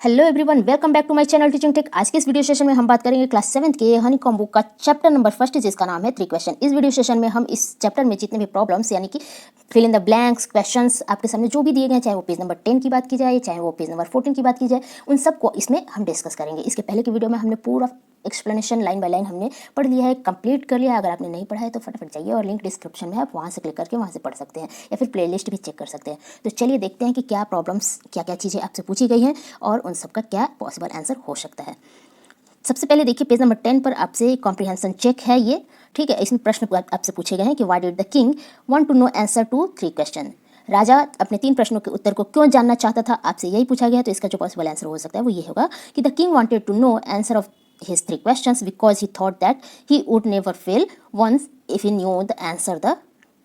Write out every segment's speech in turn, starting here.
Hello everyone, welcome back to my channel Teaching Tech. आज के इस वीडियो सेशन में हम बात करेंगे क्लास 7 के हनीकॉम्ब बुक का चैप्टर नंबर फर्स्ट, जिसका नाम है 3 क्वेश्चन। इस वीडियो सेशन में हम इस चैप्टर में जितने भी प्रॉब्लम्स यानी कि fill in the blanks questions आपके सामने जो भी दिए गए, चाहे वो पेज नंबर 10 की बात की जाए, चाहे वो पेज नंबर 14 की बात की जाए, उन सबको इसमें हम डिस्कस करेंगे। इसके पहले की वीडियो में हमने पूरा एक्सप्लेनेशन लाइन बाय लाइन हमने पढ़ लिया है, कंप्लीट कर लिया है। अगर आपने नहीं पढ़ा है तो फटाफट जाइए और लिंक डिस्क्रिप्शन में है, आप वहाँ से क्लिक करके वहाँ से पढ़ सकते हैं या फिर प्लेलिस्ट भी चेक कर सकते हैं। तो चलिए देखते हैं कि क्या प्रॉब्लम्स, क्या क्या चीज़ें आपसे पूछी गई हैं और उन सबका क्या पॉसिबल आंसर हो सकता है। सबसे पहले देखिए, पेज नंबर 10 पर आपसे कॉम्प्रिहेंशन चेक है ये, ठीक है। इसमें प्रश्न आपसे पूछे गए हैं कि why did the king want to know answer to 3 question. राजा अपने 3 प्रश्नों के उत्तर को क्यों जानना चाहता था, आपसे यही पूछा गया है। तो इसका जो पॉसिबल आंसर हो सकता है वो ये होगा कि the king wanted to know answer of his 3 questions because he thought that he would never fail once if he knew the answer the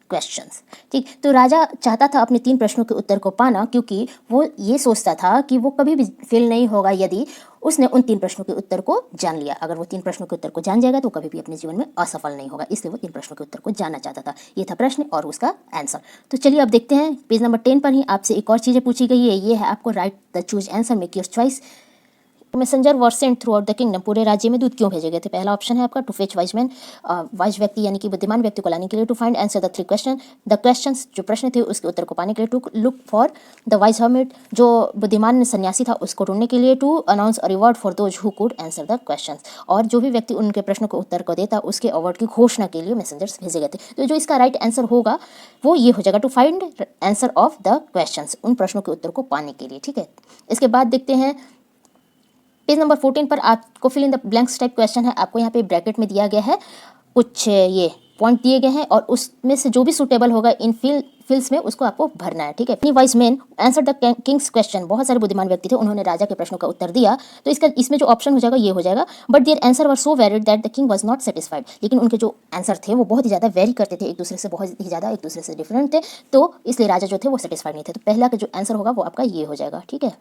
questions। ठीक, तो राजा चाहता था अपने 3 प्रश्नों के उत्तर को पाना, क्योंकि वो ये सोचता था कि वो कभी भी फेल नहीं होगा यदि उसने उन 3 प्रश्नों के उत्तर को जान लिया। अगर वो 3 प्रश्नों के उत्तर को जान जाएगा तो कभी भी अपने जीवन में असफल नहीं होगा, इसलिए वो 3 प्रश्नों के उत्तर को जानना चाहता था। ये था प्रश्न और उसका आंसर। तो चलिए अब देखते हैं, पेज नंबर 10 पर ही आपसे एक और चीज़ें पूछी गई है। ये है आपको right the choose answer, make your choice. Messenger were sent through out the kingdom, पूरे राज्य में दूत क्यों भेजे गए थे। पहला ऑप्शन है आपका to fetch wise man, wise व्यक्ति यानी कि बुद्धिमान व्यक्ति को लाने के लिए। To find answer the 3 question, the questions जो प्रश्न थे उसके उत्तर को पाने के लिए। To look for the wise hermit, जो बुद्धिमान सन्यासी था उसको ढूंढने के लिए। To announce a reward for those who could answer the questions, और जो भी व्यक्ति उनके प्रश्नों के उत्तर को देता उसके अवार्ड की घोषणा के लिए मैसेंजर्स भेजे गए थे। तो जो इसका राइट आंसर होगा वो ये हो जाएगा, to find answer of the questions, उन प्रश्नों के उत्तर को पाने के लिए, ठीक है। इसके बाद देखते हैं पेज नंबर 14 पर आपको fill in the blanks type question है। आपको यहाँ पे ब्रैकेट में दिया गया है, कुछ ये पॉइंट दिए गए हैं और उसमें से जो भी सूटेबल होगा इन फिल्स में उसको आपको भरना है, ठीक है। Any wise man answer the Kings question, बहुत सारे बुद्धिमान व्यक्ति थे, उन्होंने राजा के प्रश्नों का उत्तर दिया। तो इसमें जो ऑप्शन हो जाएगा ये हो जाएगा, but their answer were so varied that the king was not satisfied. लेकिन उनके जो आंसर थे वो बहुत ही ज़्यादा वेरी करते थे, एक दूसरे से बहुत ही ज़्यादा एक दूसरे से डिफरेंट थे, तो इसलिए राजा जो थे वो सेटिस्फाइड नहीं थे। तो पहला का जो आंसर होगा वो आपका ये हो जाएगा, ठीक है।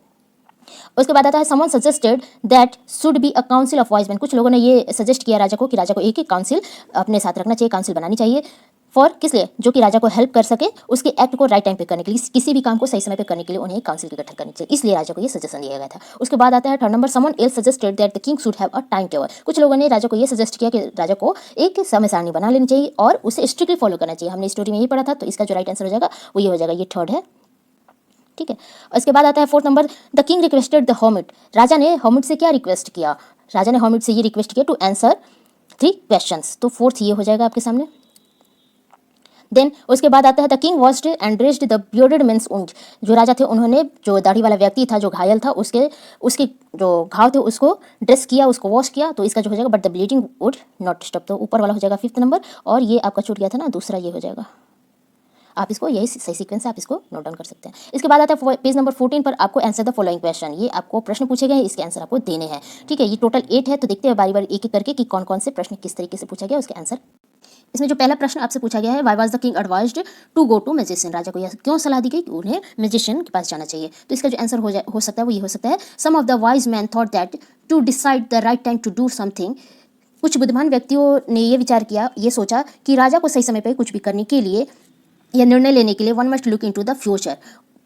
उसके बाद आता है someone suggested that should be a council of wise man, कुछ लोगों ने ये सजेस्ट किया राजा को कि राजा को एक एक काउंसिल अपने साथ रखना चाहिए, काउंसिल बनानी चाहिए। फॉर किस लिए, जो कि राजा को हेल्प कर सके उसके एक्ट को राइट टाइम पे करने के लिए, किसी भी काम को सही समय पे करने के लिए उन्हें काउंसिल की गठन करनी चाहिए, इसलिए राजा को ये सजेशन दिया गया था। उसके बाद आता है third number, someone else suggested that the king should have a time table, कुछ लोगों ने राजा को ये सजेस्ट किया कि राजा को एक समय सारणी बना लेनी चाहिए और उसे स्ट्रिक्टली फॉलो करना चाहिए। हमने स्टोरी में यही पढ़ा था, तो इसका जो राइट आंसर हो जाएगा वो ये हो जाएगा, ये थर्ड है, ठीक है। इसके बाद आता है fourth number, the king requested the hermit, राजा ने हर्मिट से क्या रिक्वेस्ट किया, राजा ने हर्मिट से ये रिक्वेस्ट किया टू आंसर 3 क्वेश्चंस, तो फोर्थ ये हो जाएगा आपके सामने। देन उसके बाद आता है the king washed and dressed the bearded man's wound, जो राजा थे उन्होंने जो दाढ़ी वाला व्यक्ति था जो घायल था उसके जो घाव थे उसको ड्रेस किया, उसको वॉश किया, तो इसका जो हो जाएगा but the bleeding would not stop, तो ऊपर वाला हो जाएगा 5th नंबर, और ये आपका छूट गया था ना दूसरा, ये हो जाएगा। आप इसको यही सही सीक्वेंस है, आप इसको नोट डाउन कर सकते हैं। इसके बाद आता है पेज नंबर 14 पर आपको आंसर द फॉलोइंग क्वेश्चन, ये आपको प्रश्न पूछे गए हैं, इसके आंसर आपको देने हैं, ठीक है। ये टोटल 8 है, तो देखते हैं बारी बारी एक एक करके कि कौन कौन से प्रश्न किस तरीके से पूछा गया उसके आंसर। इसमें जो पहला प्रश्न आपसे पूछा गया है, why was the king advised to go to magician, राजा को यह क्यों सलाह दी गई कि उन्हें मैजिशियन के पास जाना चाहिए। तो इसका जो आंसर हो सकता है वो ये हो सकता है, some of the wise man thought that to decide the right time to do something, कुछ बुद्धिमान व्यक्तियों ने ये विचार किया, ये सोचा कि राजा को सही समय पर कुछ भी करने के लिए या निर्णय लेने के लिए one must look into the future,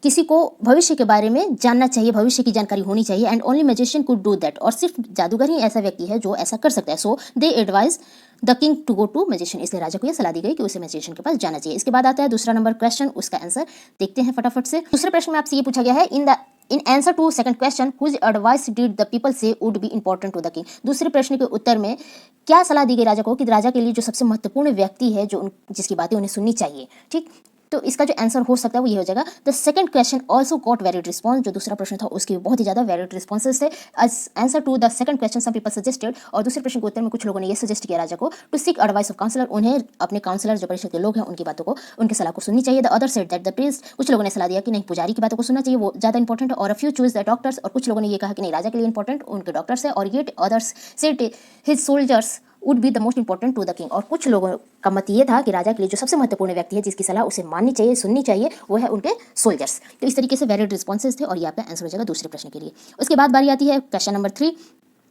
किसी को भविष्य के बारे में जानना चाहिए, भविष्य की जानकारी होनी चाहिए। And only magician could do that, और सिर्फ जादूगर ही ऐसा व्यक्ति है जो ऐसा कर सकता है। So they advise the king to go to magician, इसलिए राजा को यह सलाह दी गई कि उसे मैजिशियन के पास जाना चाहिए। इसके बाद आता है दूसरा नंबर क्वेश्चन, उसका आंसर देखते हैं फटाफट से। दूसरे प्रश्न में आपसे ये पूछा गया है, in answer to second question whose advice did the people say would be important to the king, दूसरे प्रश्न के उत्तर में क्या सलाह दी गई राजा को कि राजा के लिए जो सबसे महत्वपूर्ण व्यक्ति है जो जिसकी बातें उन्हें सुननी चाहिए, ठीक। तो इसका जो आंसर हो सकता है वो ये हो जाएगा, the second question also got valid response, जो दूसरा प्रश्न था उसके बहुत ही ज़्यादा वैलिड रिस्पॉन्सेस थे। Answer to the second question some people suggested, और दूसरे प्रश्न के उत्तर में कुछ लोगों ने ये सजेस्ट किया राजा को to seek advice of counsellor, उन्हें अपने काउंसलर जो परिषद के लोग हैं उनकी बातों को, उनकी सलाह को सुननी चाहिए। The other said that the priest, कुछ लोगों ने सलाह दिया कि नहीं पुजारी की बातों को सुनना चाहिए, वो ज़्यादा इंपॉर्टेंट है। और a few choose the doctors, और कुछ लोगों ने ये कहा कि नहीं राजा के लिए इंपॉर्टेंट उनके डॉक्टर्स है। और yet others said his soldiers would be the most important to the king, और कुछ लोगों का मत ये था कि राजा के लिए जो सबसे महत्वपूर्ण व्यक्ति है जिसकी सलाह उसे माननी चाहिए, सुननी चाहिए, वो है उनके सोल्जर्स। तो इस तरीके से वैलिड रिस्पॉन्सेज थे और ये आपका आंसर हो जाएगा दूसरे प्रश्न के लिए। उसके बाद बारी आती है क्वेश्चन नंबर 3।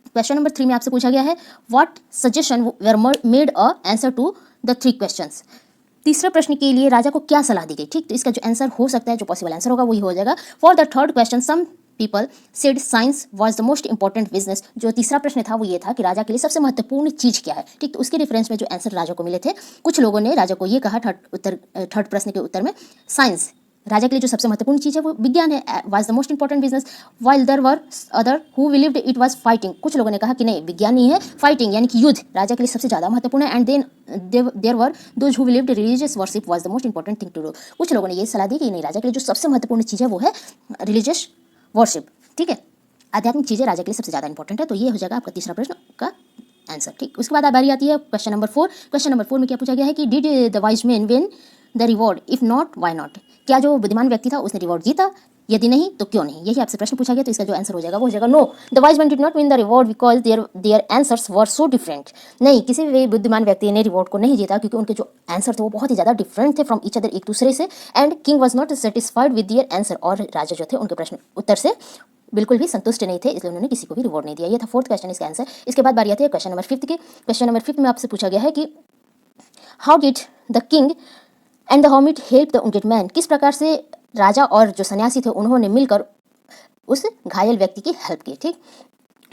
क्वेश्चन नंबर 3 में आपसे पूछा गया है, what suggestion were made a answer to the 3 questions, तीसरे प्रश्न के लिए राजा को क्या सलाह दी गई, ठीक। तो इसका जो आंसर हो सकता है, जो पॉसिबल आंसर होगा वही हो जाएगा, for the third question some people said science was the most important business. जो तीसरा प्रश्न था वो ये था कि राजा के लिए सबसे महत्वपूर्ण चीज क्या है, ठीक। तो उसके रेफरेंस में जो आंसर राजा को मिले थे, कुछ लोगों ने राजा को ये कहा थर्ड प्रश्न के उत्तर में, साइंस राजा के लिए जो सबसे महत्वपूर्ण चीज है वो विज्ञान है, was the most important business, while there were other who believed it was fighting. कुछ लोगों ने कहा कि नहीं, विज्ञान ही है, फाइटिंग यानी कि युद्ध राजा के लिए सबसे ज्यादा महत्वपूर्ण है। And then there were those who believed religious worship was the most important thing to do. कुछ लोगों ने ये सलाह दी कि नहीं, राजा के लिए जो सबसे महत्वपूर्ण चीज है वो है रिलीजियस वर्शिप, ठीक है, आध्यात्मिक चीजें राजा के लिए सबसे ज्यादा इंपॉर्टेंट है। तो ये हो जाएगा आपका तीसरा प्रश्न का आंसर, ठीक। उसके बाद बारी आती है क्वेश्चन नंबर 4। क्वेश्चन नंबर 4 में क्या पूछा गया है कि did the wise man win the reward, if not why not. क्या जो बुद्धिमान व्यक्ति था उसने रिवॉर्ड जीता, यदि नहीं तो क्यों नहीं, यही आपसे प्रश्न पूछा गया। तो इसका जो आंसर हो जाएगा वो हो जाएगा no, the wise man did not win the reward because their answers were so different. नहीं, किसी भी बुद्धिमान व्यक्ति ने रिवॉर्ड को नहीं जीता क्योंकि उनके जो आंसर थे वो बहुत ही ज्यादा डिफरेंट थे फ्रॉम ईच अदर, एक दूसरे से। And king was not satisfied with their answer, और राजा जो थे उनके प्रश्न उत्तर से बिल्कुल भी संतुष्ट नहीं थे, इसलिए उन्होंने किसी को भी रिवॉर्ड नहीं दिया। ये था फोर्थ क्वेश्चन, इसका आंसर। इसके बाद बारी आती है क्वेश्चन नंबर 5 की। क्वेश्चन नंबर 5 में आपसे पूछा गया है कि how did the king and the hermit help the wounded man. किस प्रकार से राजा और जो सन्यासी थे उन्होंने मिलकर उस घायल व्यक्ति की हेल्प की, ठीक।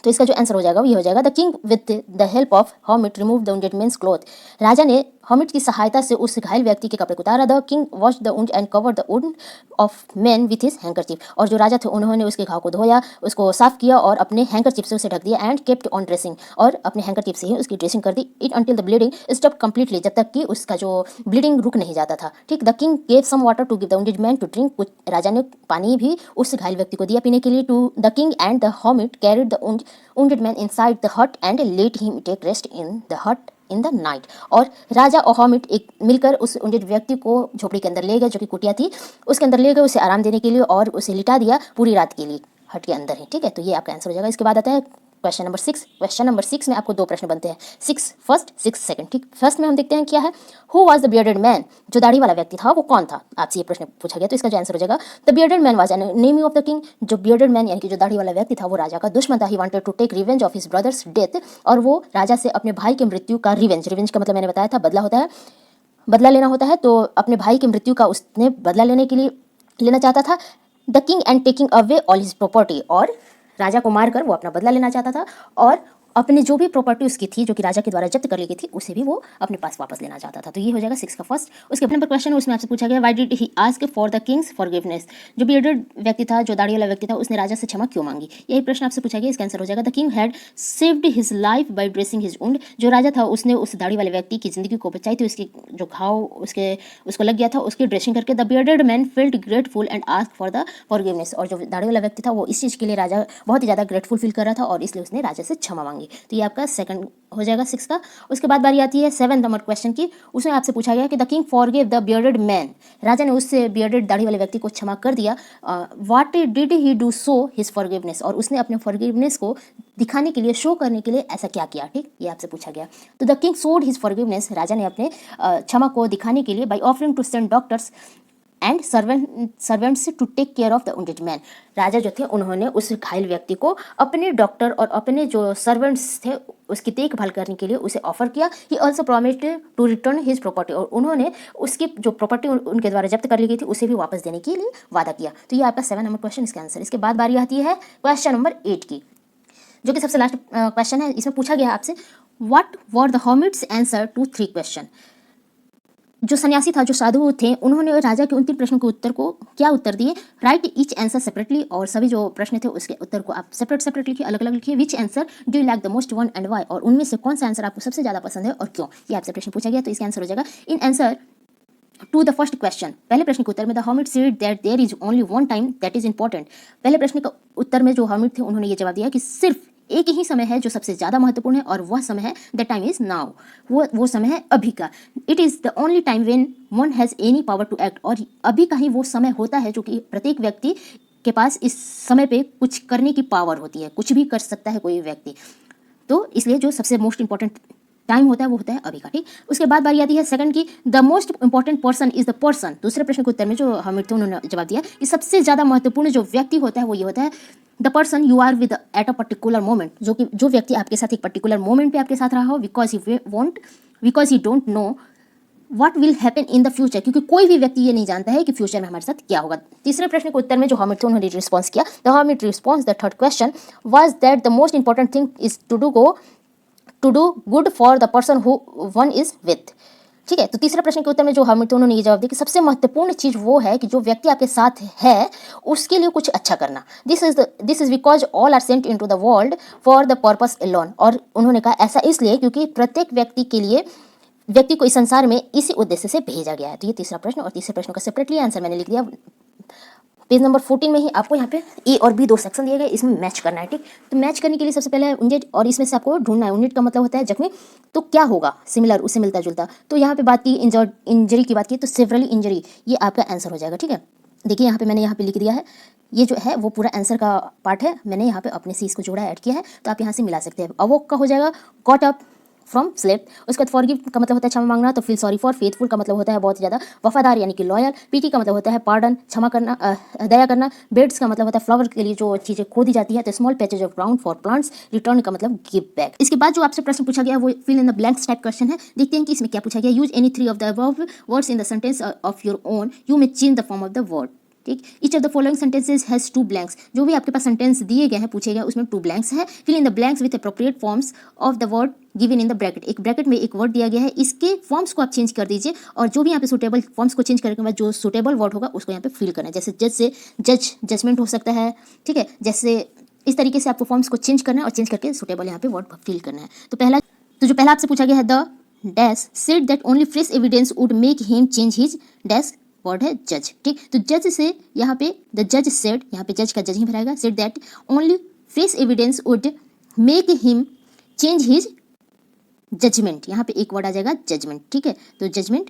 तो इसका जो आंसर हो जाएगा वो ये हो जाएगा, the king with the help of hermit remove the wounded man's cloth. राजा ने हर्मिट की सहायता से उस घायल व्यक्ति के कपड़े को उतारा। The king wash the wound and cover the wound of man with his handkerchief. और जो राजा थे उन्होंने उसके घाव को धोया, उसको साफ किया और अपने हैंकरचीफ से उसे ढक दिया। एंड केप्ट ऑन ड्रेसिंग, और अपने हैंकरचीफ से ही उसकी ड्रेसिंग कर दी। It until the bleeding stop completely, जब तक कि उसका जो ब्लीडिंग रुक नहीं जाता था, ठीक। The king gave some water to give the wounded man to drink. कुछ राजा ने पानी भी उस घायल व्यक्ति को दिया पीने के लिए। To the king and the hermit carried the wounded man inside the hut and let him take rest in the hut in the night। और राजा और हर्मिट एक मिलकर उस वुंडेड व्यक्ति को झोपड़ी के अंदर ले गए, जो कि कुटिया थी, उसके अंदर ले गए उसे आराम देने के लिए और उसे लिटा दिया पूरी रात के लिए हट के अंदर ही, ठीक है। तो ये आपका आंसर हो जाएगा। इसके बाद आता है क्वेश्चन नंबर 6। क्वेश्चन नंबर 6 में आपको दो प्रश्न बनते हैं, 6 फर्स्ट 6 सेकंड, ठीक। फर्स्ट में हम देखते हैं क्या है, who was the bearded man. जो दाढ़ी वाला व्यक्ति था वो कौन था, आपसे ये प्रश्न पूछा गया। तो इसका जो आंसर हो जाएगा, the bearded man was an Nemi of the king. जो बियर्डेड मैन यानी कि जो दाढ़ी वाला व्यक्ति था वो राजा का दुश्मन था। He wanted to take revenge of his brother's death. और वो राजा से अपने भाई की मृत्यु का रिवेंज का मतलब मैंने बताया था बदला होता है, बदला लेना होता है। तो अपने भाई की मृत्यु का उसने बदला लेने के लिए लेना चाहता था। The king and taking away all his property, और राजा को मारकर वो अपना बदला लेना चाहता था और अपने जो भी प्रॉपर्टी उसकी थी जो कि राजा के द्वारा जब्त कर ली गई थी उसे भी वो अपने पास वापस लेना चाहता था। तो ये हो जाएगा 6 का फर्स्ट। उसके नंबर क्वेश्चन उसमें आपसे पूछा गया, why did he ask for the Kings forgiveness. जो बियर्डेड व्यक्ति था, जो दाढ़ी वाला व्यक्ति था, उसने राजा से क्षमा क्यों मांगी, यही प्रश्न आपसे पूछा गया। इसका आंसर हो जाएगा, the king had saved his life by dressing his wound. जो राजा था उसने उस दाढ़ी वाले व्यक्ति की जिंदगी को बचाई थी, उसके जो घाव उसको लग गया था उसकी ड्रेसिंग करके। The bearded man felt grateful and ask for the forgiveness. और जो दाढ़ी वाला व्यक्ति था वो इस चीज़ के लिए राजा बहुत ही ज़्यादा ग्रेटफुल फील कर रहा था और इसलिए उसने राजा से क्षमा मांगी। तो ये आपका सेकंड हो जाएगा 6 का। उसके बाद बारी आती है 7 नंबर क्वेश्चन की। उसमें आपसे पूछा गया कि the king forgive the bearded man. राजा ने उससे बियर्डेड दाढ़ी वाले व्यक्ति को क्षमा कर दिया। What did he do so his forgiveness. और उसने अपने फॉरगिवनेस को दिखाने के लिए, शो करने के लिए ऐसा क्या किया, ठीक। ये आपसे पूछा गया। तो the king showed his forgiveness. राजा ने अपने क्षमा को दिखाने के लिए by offering to send doctors and servants to take care of the wounded man. राजा जो थे उन्होंने उस घायल व्यक्ति को अपने डॉक्टर और अपने जो सर्वेंट्स थे उसकी देखभाल करने के लिए उसे ऑफर किया। He also promised to return his property. और उन्होंने उसकी जो प्रॉपर्टी उनके द्वारा जब्त कर ली गई थी उसे भी वापस देने के लिए वादा किया। तो ये आपका 7 नंबर क्वेश्चन, इसका आंसर। इसके बाद बारी आती है क्वेश्चन नंबर 8 की, जो कि सबसे लास्ट क्वेश्चन है। इसमें पूछा गया आपसे, what were the hermit's answer to 3 question. जो सन्यासी था, जो साधु थे, उन्होंने राजा के उन 3 प्रश्नों के उत्तर को क्या उत्तर दिए। Right each answer separately. और सभी जो प्रश्न थे उसके उत्तर को आप सेपरेट लिखिए, अलग अलग लिखिए। Which answer do you like the most one and why. और उनमें से कौन सा आंसर आपको सबसे ज्यादा पसंद है और क्यों, ये आपसे प्रश्न पूछा गया। तो इसका आंसर हो जाएगा, in answer to the first question. पहले प्रश्न के उत्तर में the hermit said that there is only one time that is important. पहले प्रश्न के उत्तर में जो हर्मिट थे उन्होंने ये जवाब दिया कि सिर्फ एक ही समय है जो सबसे ज्यादा महत्वपूर्ण है और वह समय है द टाइम इज नाउ। वो समय है अभी का। It is the only time when one has any power to act. और अभी का ही वो समय होता है जो कि प्रत्येक व्यक्ति के पास इस समय पे कुछ करने की पावर होती है, कुछ भी कर सकता है कोई व्यक्ति। तो इसलिए जो सबसे मोस्ट इंपॉर्टेंट टाइम होता है वो होता है अभी का, ठीक। उसके बाद बारी आती है सेकंड की, the most important person is the person. दूसरे प्रश्न के उत्तर में जो हमिट थे उन्होंने जवाब दिया कि सबसे ज्यादा महत्वपूर्ण जो व्यक्ति होता है वो ये होता है the person you are with at a particular moment. जो व्यक्ति आपके साथ एक पर्टिकुलर मोमेंट पे आपके साथ रहा हो, because he don't know what will happen in the future, क्योंकि कोई भी व्यक्ति ये नहीं जानता है कि फ्यूचर में हमारे साथ क्या होगा। तीसरे प्रश्न के उत्तर में जो हर्मिट थे उन्होंने रिस्पॉन्स किया, the hermit response the third question was that the most important thing is to do good for the person who one is with. ठीक है, तो तीसरे प्रश्न के उत्तर में जो हर्मिट थे उन्होंने ये जवाब दिया कि सबसे महत्वपूर्ण चीज वो है कि जो व्यक्ति आपके साथ है उसके लिए कुछ अच्छा करना। This is because all are sent into the world for the purpose alone, और उन्होंने कहा ऐसा इसलिए क्योंकि प्रत्येक व्यक्ति को इस संसार में इसी उद्देश्य से भेजा गया है। तो ये तीसरा प्रश्न, और तीसरे प्रश्न का सेपरेटली आंसर मैंने लिख दिया। पेज नंबर 14 में ही आपको यहाँ पे ए और बी दो सेक्शन दिए गए, इसमें मैच करना है। ठीक, तो मैच करने के लिए सबसे पहले यूनिट, और इसमें से आपको ढूंढना है। यूनिट का मतलब होता है जख्मी, तो क्या होगा सिमिलर, उससे मिलता जुलता। तो यहाँ पे बात की इंजरी की बात की, तो सेवरली इंजरी ये आपका आंसर हो जाएगा। ठीक है, देखिए यहाँ पे मैंने यहाँ पे लिख दिया है, ये जो है वो पूरा आंसर का पार्ट है, मैंने यहाँ पे अपने से इसको जोड़ा ऐड किया है, तो आप यहाँ से मिला सकते हैं। अवोक का हो जाएगा गॉट अप फ्रॉम स्लेप। उसके बाद फॉरगिव का मतलब होता है क्षमा मांगना, तो फील सॉरी फॉर। फेथफुल का मतलब होता है बहुत ज़्यादा वफादार यानी कि लॉयल। पीटी का मतलब होता है पार्डन, क्षमा करना, दया करना। बेड्स का मतलब होता है फ्लावर के लिए जो चीज़ें खोदी जाती है। तो small patches of ground for plants. Return का मतलब गिव बैक। इसके बाद जो आपसे प्रश्न पूछा गया वो fill in the blanks type question है। देखते हैं कि इसमें क्या पूछा गया। Use any 3 of the above words in the sentence of your own, you may change the form of the word. ठीक, each of the following sentences has 2 blanks. जो भी आपके पास सेंटेंस दिए गए हैं, पूछे गए, उसमें 2 ब्लैंक्स है। Fill in the blanks with appropriate forms of the word given in the bracket. एक ब्रैकेट में एक वर्ड दिया गया है, इसके फॉर्म्स को आप चेंज कर दीजिए, और जो भी यहाँ पे सुटेबल फॉर्म्स को चेंज करने के बाद जो सुटेबल वर्ड होगा उसको यहाँ पे फिल करना है। जैसे जज से जजमेंट हो सकता है। ठीक है, जैसे इस तरीके से आपको फॉर्म्स को चेंज करना है और चेंज करके सुटेबल यहाँ पे वर्ड फिल करना है। तो जो पहला आपसे पूछा गया है, the dash said that only fresh evidence would make him change his dash, word है जज। ठीक, तो जज से यहाँ पे द जज सेड, यहाँ पे जज का जज ही भराएगा, said that only fresh evidence would make him change his judgement. यहाँ पे एक वर्ड आ जाएगा जजमेंट। ठीक है, तो जजमेंट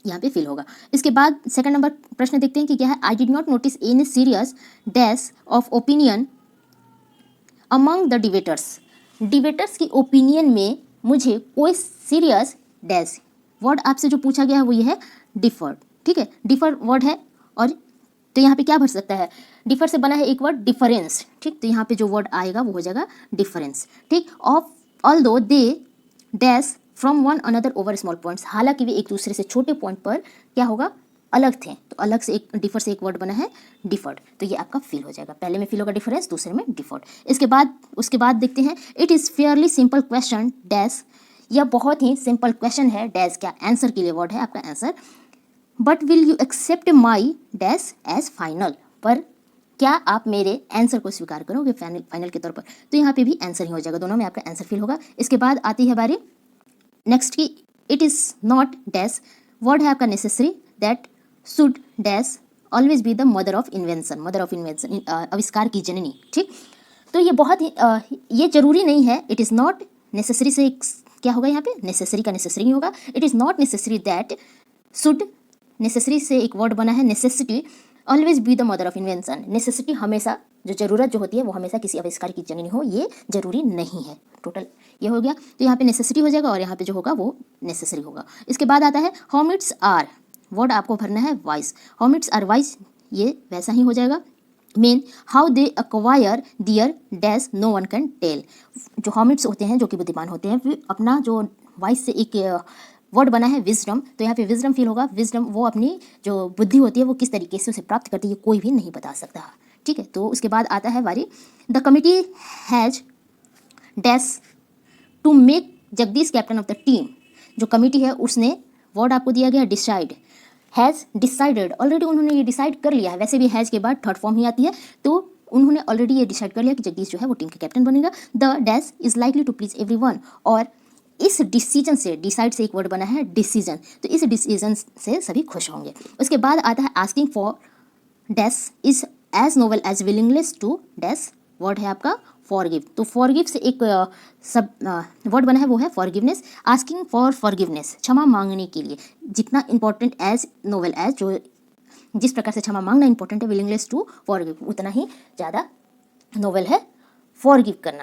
यहाँ पे फिल होगा। इसके बाद सेकंड नंबर प्रश्न देखते हैं कि क्या है। I did not notice any serious dash of opinion among the debtors. Debtors की ओपिनियन में मुझे कोई सीरियस डैश, वर्ड आपसे जो पूछा गया है वो ये है डिफर्ड। ठीक है, डिफर वर्ड है, और तो यहाँ पे क्या भर सकता है, डिफर से बना है एक वर्ड डिफरेंस। ठीक, तो यहाँ पे जो वर्ड आएगा वो हो जाएगा डिफरेंस। ठीक, of although they dash from one another over small points, हालांकि वे एक दूसरे से छोटे पॉइंट पर क्या होगा, अलग थे, तो अलग से एक डिफर से एक वर्ड बना है डिफर्ड, तो ये आपका फिल हो जाएगा। पहले में फिल होगा डिफरेंस, दूसरे में डिफर्ड। उसके बाद देखते हैं, it is fairly simple question dash, यह बहुत ही सिंपल क्वेश्चन है डैश, क्या आंसर के लिए वर्ड है आपका answer. But will you accept my dash as final, पर क्या आप मेरे आंसर को स्वीकार करोगे फाइनल के तौर पर, तो यहाँ पे भी आंसर ही हो जाएगा, दोनों में आपका आंसर फिल होगा। इसके बाद आती है बारी नेक्स्ट की, it is not dash, word है आपका necessary, that should dash always be the mother of invention, आविष्कार की जननी। ठीक, तो ये बहुत ही ये जरूरी नहीं है। इट इज़ नॉट नेसेसरी से क्या होगा, यहाँ पे नेसेसरी का नेसेसरी नहीं होगा। It is not necessary that should, necessary से एक वर्ड बना है necessity, always be the mother of invention, necessity हमेशा जो जरूरत जो होती है वो हमेशा किसी आविष्कार की जननी हो, ये जरूरी नहीं है। टोटल ये हो गया, तो यहाँ पे नेसेसिटी हो जाएगा और यहाँ पे जो होगा वो नेसेसरी होगा। इसके बाद आता है हॉमिट्स आर, वर्ड आपको भरना है वाइज, हॉमिट्स आर वाइज, ये वैसा ही हो जाएगा। Men how they acquire their dash no one can tell, जो हॉमिट्स होते हैं जो कि बुद्धिमान होते हैं, फिर अपना जो वाइज से एक वर्ड बना है विजडम, तो यहाँ पे विजडम फील होगा। विजडम वो अपनी जो बुद्धि होती है वो किस तरीके से उसे प्राप्त करती है कोई भी नहीं बता सकता। ठीक है, तो उसके बाद आता है बारी, the committee has dash to make Jagdish captain of the team, जो कमिटी है उसने, वर्ड आपको दिया गया डिसाइड, हैज़ डिसाइडेड, ऑलरेडी उन्होंने ये डिसाइड कर लिया है। वैसे भी हैज़ के बाद थर्ड फॉर्म ही आती है, तो उन्होंने ऑलरेडी ये डिसाइड कर लिया कि जगदीश जो है वो टीम के कैप्टन बनेगा। The dash is likely to please everyone, और इस डिसीजन से, डिसाइड से एक वर्ड बना है डिसीजन, तो इस डिसीजन से सभी खुश होंगे। उसके बाद आता है asking for dash is as novel as willingness to dash, word है आपका फॉरगिव, तो फॉरगिव से एक सब वर्ड बना है वो है फॉरगिवनेस। आस्किंग फॉर फॉरगिवनेस, क्षमा मांगने के लिए, जितना इंपॉर्टेंट एज नोवेल एज, जो जिस प्रकार से क्षमा मांगना इंपॉर्टेंट है, विलिंगनेस टू फॉरगिव उतना ही ज़्यादा नोवेल है फॉरगिव करना।